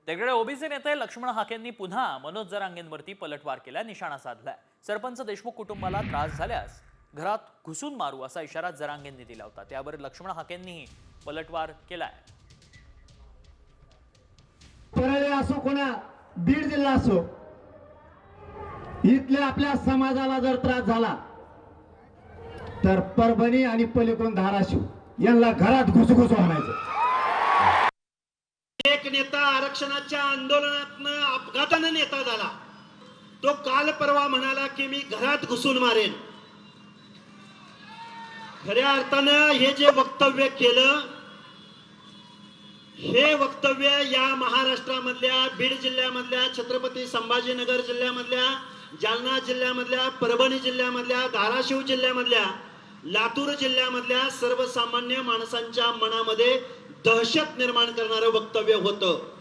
तिकडे ओबीसी नेते लक्ष्मण हाकेंनी पुन्हा मनोज जरांगेंवरती पलटवार केला, निशाणा साधलाय। सरपंच देशमुख कुटुंबाला त्रास झाल्यास घरात घुसून मारू असा इशारा जरांगेंनी दिला होता। त्यावर लक्ष्मण हाकेंनी पलटवार केलाय। परळी असो कोणा बीड जिल्हा असो, इथल्या आपल्या समाजाला जर त्रास झाला तर परभणी आणि पलीकडून धाराशिव यांना घरात घुसघुस म्हणायचं। एक नेता आरक्षणाच्या आंदोलनातनं अपघाताने नेता झाला, तो काल परवा म्हणाला की मी घरात घुसून मारेन। खऱ्या अर्थानं हे जे वक्तव्य केलं, हे वक्तव्य या महाराष्ट्रामधल्या बीड जिल्ह्यामधल्या, छत्रपती संभाजीनगर जिल्ह्यामधल्या, जालना जिल्ह्यामधल्या, परभणी जिल्ह्यामधल्या, धाराशिव जिल्ह्यामधल्या, लातूर जिल्ह्यामधल्या सर्वसामान्य माणसांच्या मनामध्ये दहशत निर्माण करणारं वक्तव्य होतं।